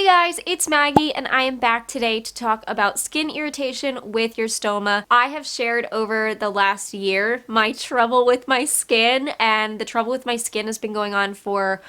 Guys, it's Maggie and I am back today to talk about skin irritation with your stoma. I have shared over the last year my trouble with my skin, and the trouble with my skin has been going on for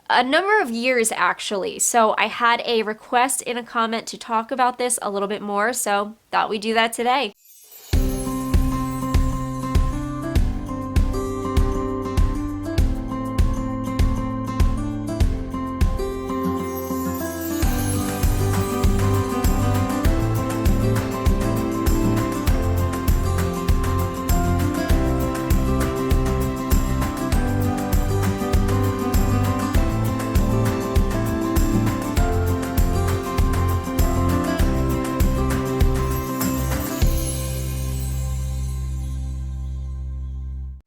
a number of years actually. So I had a request in a comment to talk about this a little bit more, so thought we'd do that today.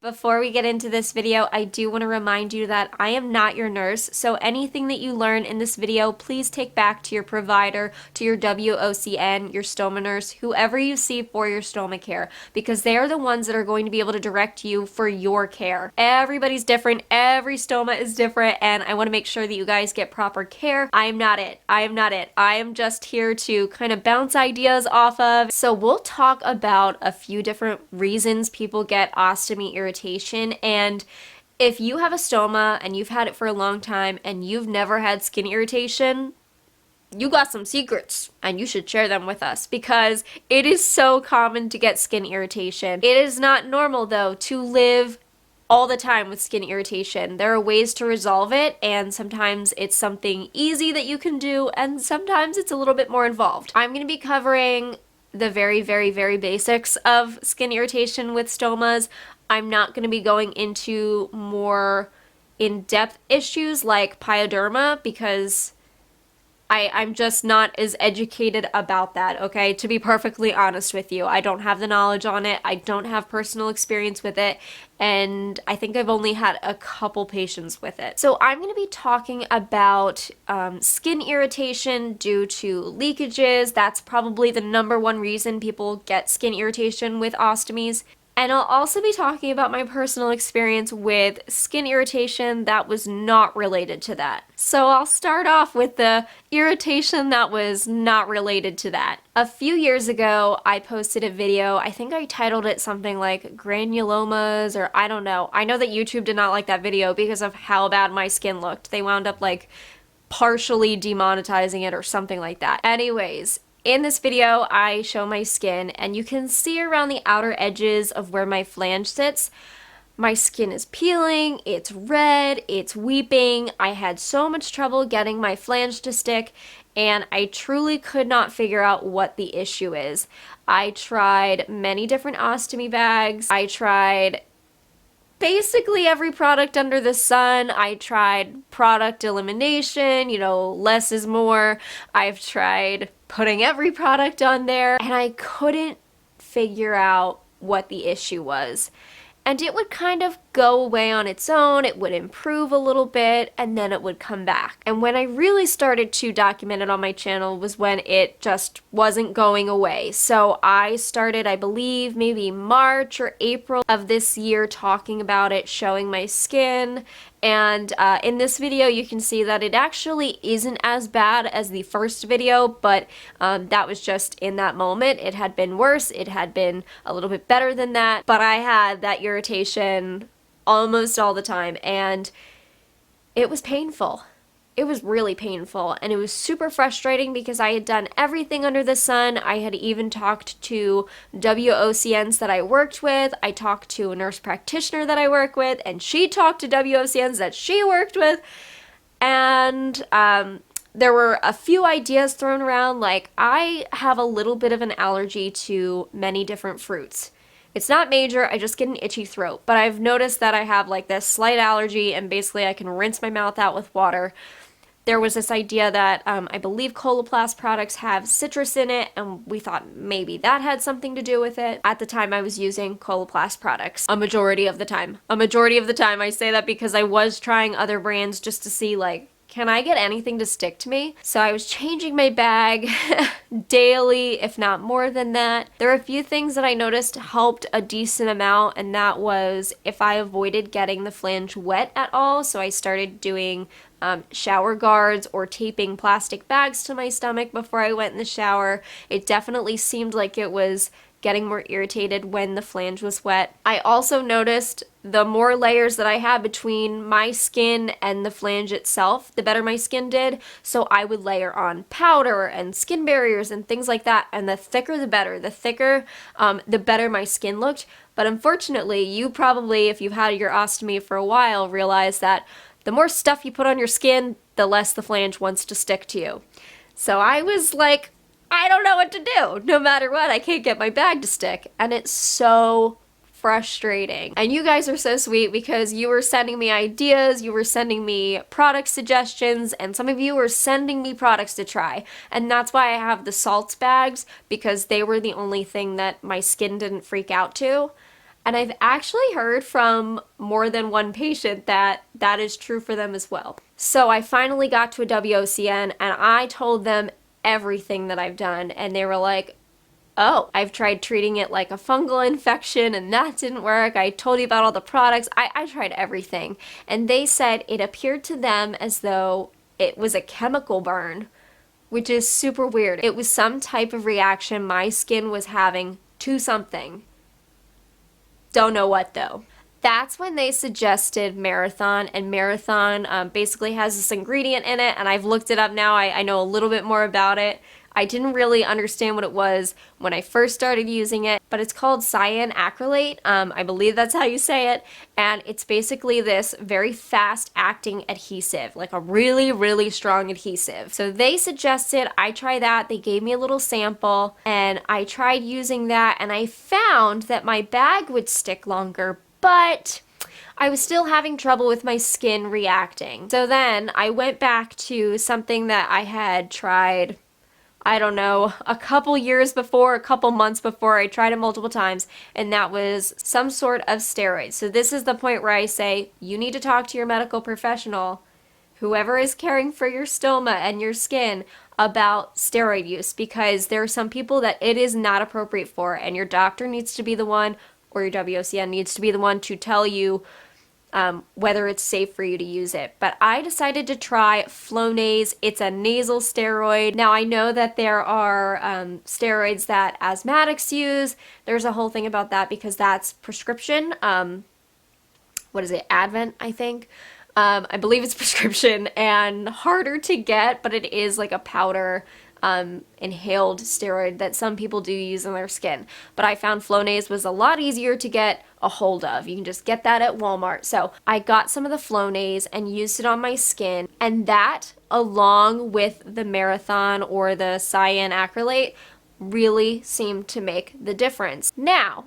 Before we get into this video, I do want to remind you that I am not your nurse, so anything that you learn in this video, please take back to your provider, to your WOCN, your stoma nurse, whoever you see for your stoma care, because they are the ones that are going to be able to direct you for your care. Everybody's different, every stoma is different, and I want to make sure that you guys get proper care. I am not it. I am just here to kind of bounce ideas off of. So we'll talk about a few different reasons people get ostomy irritation. And if you have a stoma and you've had it for a long time and you've never had skin irritation, you got some secrets and you should share them with us, because it is so common to get skin irritation. It is not normal though to live all the time with skin irritation. There are ways to resolve it, and sometimes it's something easy that you can do, and sometimes it's a little bit more involved. I'm going to be covering the very basics of skin irritation with stomas. I'm not going to be going into more in-depth issues like pyoderma, because I'm just not as educated about that, okay? To be perfectly honest with you, I don't have the knowledge on it. I don't have personal experience with it, and I think I've only had a couple patients with it. So I'm going to be talking about skin irritation due to leakages. That's probably the #1 reason people get skin irritation with ostomies. And I'll also be talking about my personal experience with skin irritation that was not related to that. So I'll start off with the irritation that was not related to that. A few years ago, I posted a video. I think I titled it something like granulomas, or I don't know. I know that YouTube did not like that video because of how bad my skin looked. They wound up like partially demonetizing it or something like that. Anyways, in this video, I show my skin, and you can see around the outer edges of where my flange sits, my skin is peeling, it's red, it's weeping. I had so much trouble getting my flange to stick, and I truly could not figure out what the issue is. I tried many different ostomy bags. I tried basically every product under the sun. I tried product elimination, less is more. I've tried putting every product on there, and I couldn't figure out what the issue was. And it would kind of go away on its own, it would improve a little bit, and then it would come back. And when I really started to document it on my channel was when it just wasn't going away. So I started, I believe, maybe March or April of this year talking about it, showing my skin. And in this video, you can see that it actually isn't as bad as the first video, but that was just in that moment. It had been worse. It had been a little bit better than that, but I had that irritation almost all the time, and it was painful. It was really painful, and it was super frustrating because I had done everything under the sun. I had even talked to WOCNs that I worked with. I talked to a nurse practitioner that I work with, and she talked to WOCNs that she worked with. And there were a few ideas thrown around, like I have a little bit of an allergy to many different fruits. It's not major, I just get an itchy throat, but I've noticed that I have like this slight allergy, and basically I can rinse my mouth out with water. There was this idea that I believe Coloplast products have citrus in it, and we thought maybe that had something to do with it. At the time, I was using Coloplast products a majority of the time. I say that because I was trying other brands just to see, like, can I get anything to stick to me? So I was changing my bag daily, if not more than that. There were a few things that I noticed helped a decent amount, and that was if I avoided getting the flange wet at all. So I started doing shower guards or taping plastic bags to my stomach before I went in the shower. It definitely seemed like it was getting more irritated when the flange was wet. I also noticed the more layers that I had between my skin and the flange itself, the better my skin did. So I would layer on powder and skin barriers and things like that, and the thicker the better. The thicker, the better my skin looked. But unfortunately, you probably, if you've had your ostomy for a while, realize that the more stuff you put on your skin, the less the flange wants to stick to you. So I was like, I don't know what to do. No matter what, I can't get my bag to stick. And it's so frustrating. And you guys are so sweet because you were sending me ideas, you were sending me product suggestions, and some of you were sending me products to try. And that's why I have the salts bags, because they were the only thing that my skin didn't freak out to. And I've actually heard from more than one patient that that is true for them as well. So I finally got to a WOCN and I told them everything that I've done, and they were like, oh, I've tried treating it like a fungal infection and that didn't work. I told you about all the products. I tried everything. And they said it appeared to them as though it was a chemical burn, which is super weird. It was some type of reaction my skin was having to something. Don't know what though. That's when they suggested Marathon, and Marathon basically has this ingredient in it, and I've looked it up now. I know a little bit more about it. I didn't really understand what it was when I first started using it, but it's called cyanacrylate. I believe that's how you say it, and it's basically this very fast-acting adhesive, like a really, really strong adhesive. So they suggested I try that. They gave me a little sample, and I tried using that, and I found that my bag would stick longer, but I was still having trouble with my skin reacting. So then I went back to something that I had tried, I don't know, a couple years before, a couple months before. I tried it multiple times, and that was some sort of steroid. So this is the point where I say you need to talk to your medical professional, whoever is caring for your stoma and your skin, about steroid use, because there are some people that it is not appropriate for, and your doctor needs to be the one, or your WOCN needs to be the one to tell you whether it's safe for you to use it. But I decided to try Flonase. It's a nasal steroid. Now I know that there are steroids that asthmatics use. There's a whole thing about that because that's prescription. What is it? Advent, I think. I believe it's prescription and harder to get, but it is like a powder inhaled steroid that some people do use in their skin. But I found Flonase was a lot easier to get a hold of. You can just get that at Walmart. So I got some of the Flonase and used it on my skin, and that, along with the Marathon or the cyanacrylate, really seemed to make the difference. Now,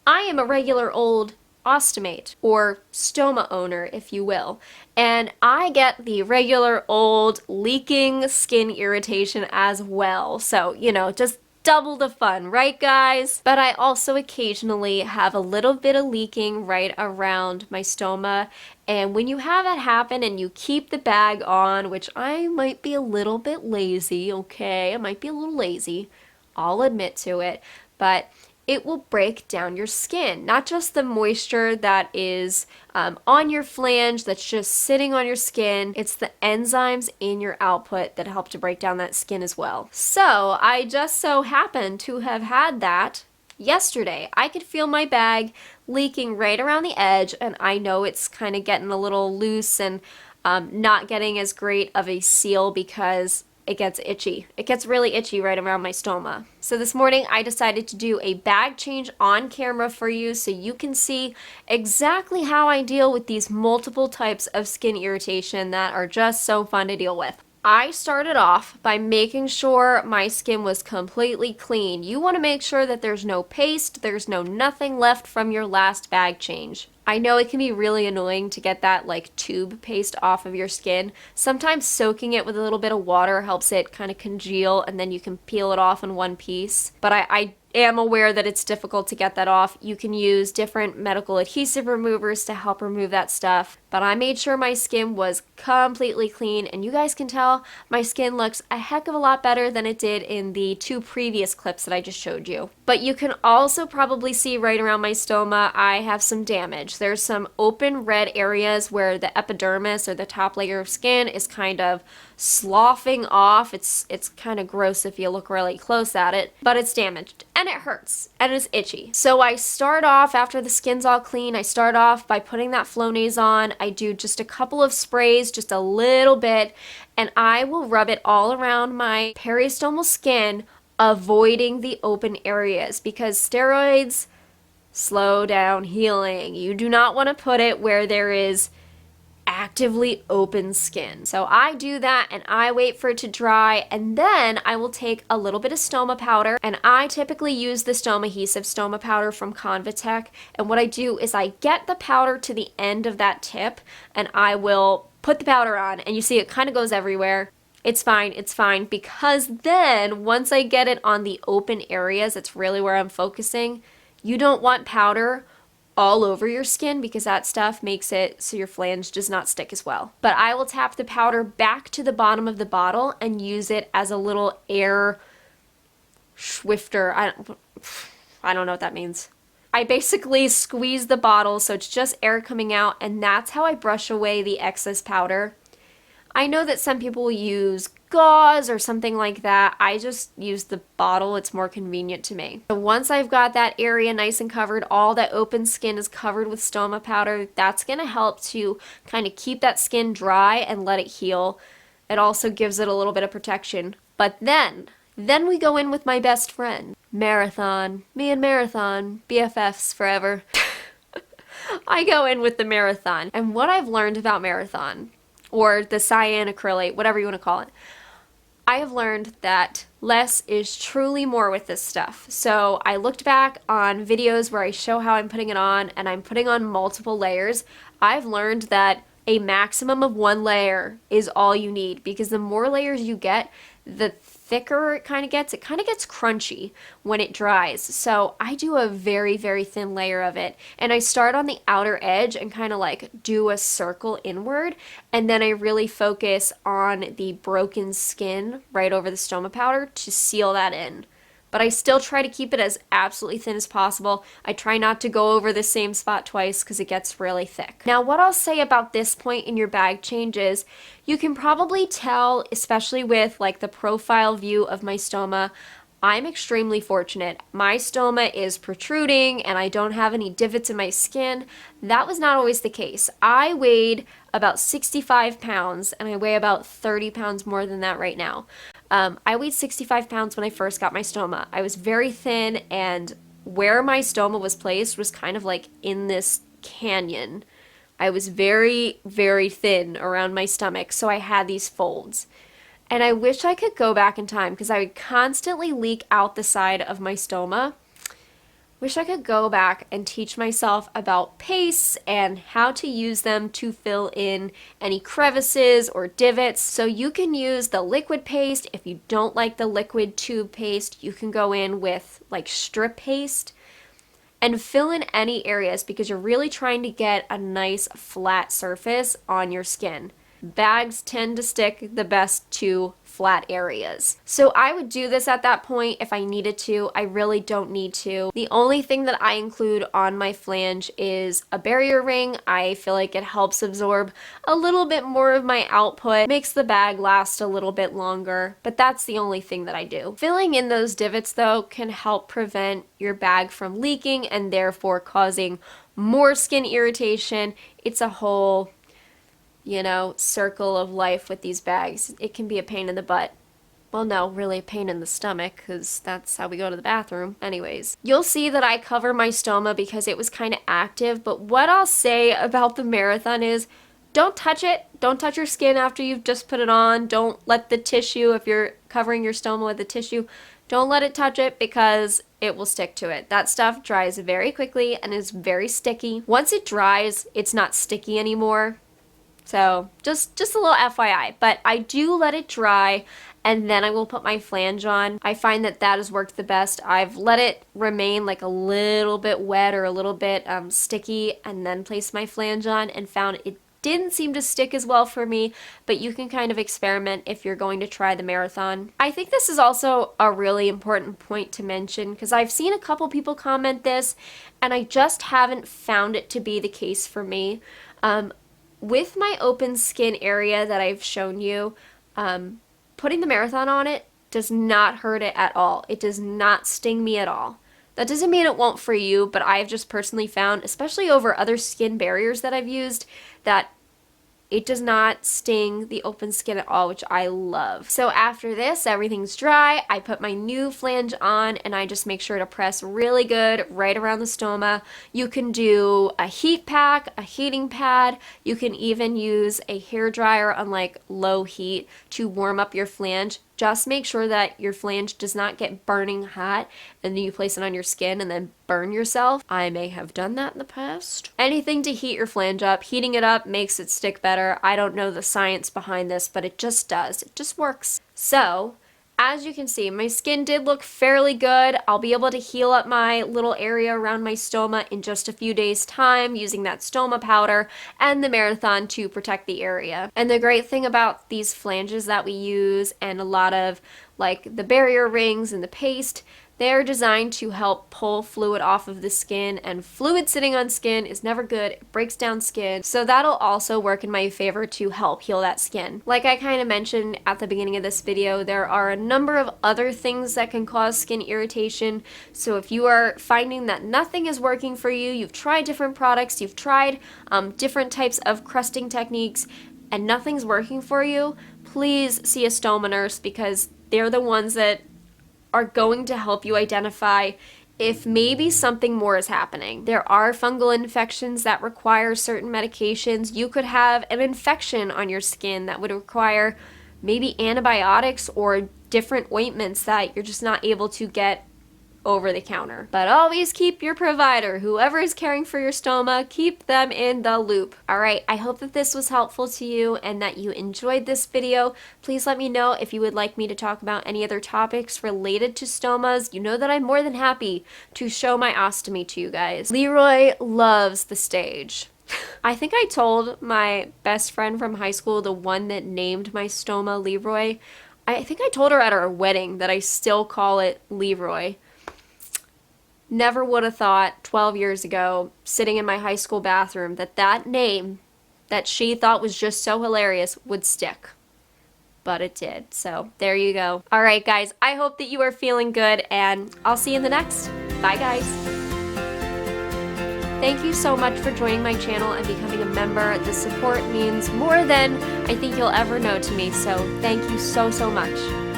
I am a regular old ostomate, or stoma owner, if you will, and I get the regular old leaking skin irritation as well. So, you know, just double the fun, right guys? But I also occasionally have a little bit of leaking right around my stoma, and when you have that happen and you keep the bag on, which I might be a little bit lazy, okay? I might be a little lazy, I'll admit to it, but it will break down your skin. Not just the moisture that is on your flange that's just sitting on your skin, it's the enzymes in your output that help to break down that skin as well. So I just so happened to have had that yesterday. I could feel my bag leaking right around the edge, and I know it's kind of getting a little loose and not getting as great of a seal because it gets itchy. It gets really itchy right around my stoma. So this morning I decided to do a bag change on camera for you so you can see exactly how I deal with these multiple types of skin irritation that are just so fun to deal with. I started off by making sure my skin was completely clean. You want to make sure that there's no paste, there's no nothing left from your last bag change. I know it can be really annoying to get that like tube paste off of your skin. Sometimes soaking it with a little bit of water helps it kind of congeal, and then you can peel it off in one piece. But I am aware that it's difficult to get that off. You can use different medical adhesive removers to help remove that stuff. But I made sure my skin was completely clean, and you guys can tell my skin looks a heck of a lot better than it did in the 2 previous clips that I just showed you. But you can also probably see right around my stoma, I have some damage. There's some open red areas where the epidermis, or the top layer of skin, is kind of sloughing off. It's kind of gross if you look really close at it, but it's damaged and it hurts and it's itchy. So I start off, after the skin's all clean, I start off by putting that Flonase on. I do just a couple of sprays, just a little bit, and I will rub it all around my peristomal skin, avoiding the open areas, because steroids slow down healing. You do not want to put it where there is actively open skin. So I do that and I wait for it to dry, and then I will take a little bit of Stoma powder, and I typically use the Stoma adhesive Stoma powder from Convatec. And what I do is I get the powder to the end of that tip and I will put the powder on, and you see it kind of goes everywhere. It's fine, because then once I get it on the open areas, it's really where I'm focusing. You don't want powder all over your skin, because that stuff makes it so your flange does not stick as well. But I will tap the powder back to the bottom of the bottle and use it as a little air swifter. I don't know what that means. I basically squeeze the bottle so it's just air coming out, and that's how I brush away the excess powder. I know that some people will use gauze or something like that. I just use the bottle. It's more convenient to me. So once I've got that area nice and covered, all that open skin is covered with Stoma powder, that's going to help to kind of keep that skin dry and let it heal. It also gives it a little bit of protection. But then we go in with my best friend, Marathon. Me and Marathon, BFFs forever. I go in with the Marathon. And what I've learned about Marathon, or the cyanacrylate, whatever you want to call it, I have learned that less is truly more with this stuff. So I looked back on videos where I show how I'm putting it on, and I'm putting on multiple layers. I've learned that a maximum of 1 layer is all you need, because the more layers you get, the thicker it kind of gets. It kind of gets crunchy when it dries. So I do a very, very thin layer of it, and I start on the outer edge and kind of like do a circle inward, and then I really focus on the broken skin right over the Stoma powder to seal that in. But I still try to keep it as absolutely thin as possible. I try not to go over the same spot twice because it gets really thick. Now, what I'll say about this point in your bag change is you can probably tell, especially with like the profile view of my stoma, I'm extremely fortunate. My stoma is protruding and I don't have any divots in my skin. That was not always the case. I weighed about 65 pounds and I weigh about 30 pounds more than that right now. I weighed 65 pounds when I first got my stoma. I was very thin, and where my stoma was placed was kind of like in this canyon. I was very, very thin around my stomach, so I had these folds. And I wish I could go back in time, because I would constantly leak out the side of my stoma. Wish I could go back and teach myself about pastes and how to use them to fill in any crevices or divots. So you can use the liquid paste. If you don't like the liquid tube paste, you can go in with like strip paste and fill in any areas, because you're really trying to get a nice flat surface on your skin. Bags tend to stick the best to flat areas. So I would do this at that point if I needed to. I really don't need to. The only thing that I include on my flange is a barrier ring. I feel like it helps absorb a little bit more of my output, makes the bag last a little bit longer, but that's the only thing that I do. Filling in those divots though can help prevent your bag from leaking and therefore causing more skin irritation. It's a whole circle of life with these bags. It can be a pain in the butt. Well, no, really a pain in the stomach, because that's how we go to the bathroom. Anyways, you'll see that I cover my stoma because it was kind of active, but what I'll say about the Marathon is don't touch it. Don't touch your skin after you've just put it on. Don't let the tissue, if you're covering your stoma with the tissue, don't let it touch it, because it will stick to it. That stuff dries very quickly and is very sticky. Once it dries, it's not sticky anymore. So just a little FYI, but I do let it dry, and then I will put my flange on. I find that that has worked the best. I've let it remain like a little bit wet or a little bit sticky, and then place my flange on, and found it didn't seem to stick as well for me, but you can kind of experiment if you're going to try the marathon. I think this is also a really important point to mention because I've seen a couple people comment this and I just haven't found it to be the case for me. With my open skin area that I've shown you, putting the marathon on it does not hurt it at all. It does not sting me at all. That doesn't mean it won't for you, but I've just personally found, especially over other skin barriers that I've used, that it does not sting the open skin at all, which I love. So after this, everything's dry. I put my new flange on and I just make sure to press really good right around the stoma. You can do a heat pack, a heating pad. You can even use a hair dryer on like low heat to warm up your flange. Just make sure that your flange does not get burning hot and then you place it on your skin and then burn yourself. I may have done that in the past. Anything to heat your flange up. Heating it up makes it stick better. I don't know the science behind this, but it just does. It just works. So, as you can see, my skin did look fairly good. I'll be able to heal up my little area around my stoma in just a few days' time using that stoma powder and the marathon to protect the area. And the great thing about these flanges that we use and a lot of like the barrier rings and the paste, they're designed to help pull fluid off of the skin, and fluid sitting on skin is never good. It breaks down skin. So that'll also work in my favor to help heal that skin. Like I kind of mentioned at the beginning of this video, there are a number of other things that can cause skin irritation. So if you are finding that nothing is working for you, you've tried different products, you've tried different types of crusting techniques, and nothing's working for you, please see a stoma nurse because they're the ones that are going to help you identify if maybe something more is happening. There are fungal infections that require certain medications. You could have an infection on your skin that would require maybe antibiotics or different ointments that you're just not able to get over the counter. But always keep your provider, whoever is caring for your stoma, keep them in the loop. Alright, I hope that this was helpful to you and that you enjoyed this video. Please let me know if you would like me to talk about any other topics related to stomas. You know that I'm more than happy to show my ostomy to you guys. Leroy loves the stage. I think I told my best friend from high school, the one that named my stoma Leroy, I think I told her at our wedding that I still call it Leroy. Never would have thought 12 years ago, sitting in my high school bathroom, that that name that she thought was just so hilarious would stick. But it did. So there you go. All right, guys, I hope that you are feeling good, and I'll see you in the next. Bye, guys. Thank you so much for joining my channel and becoming a member. The support means more than I think you'll ever know to me, so thank you so, so much.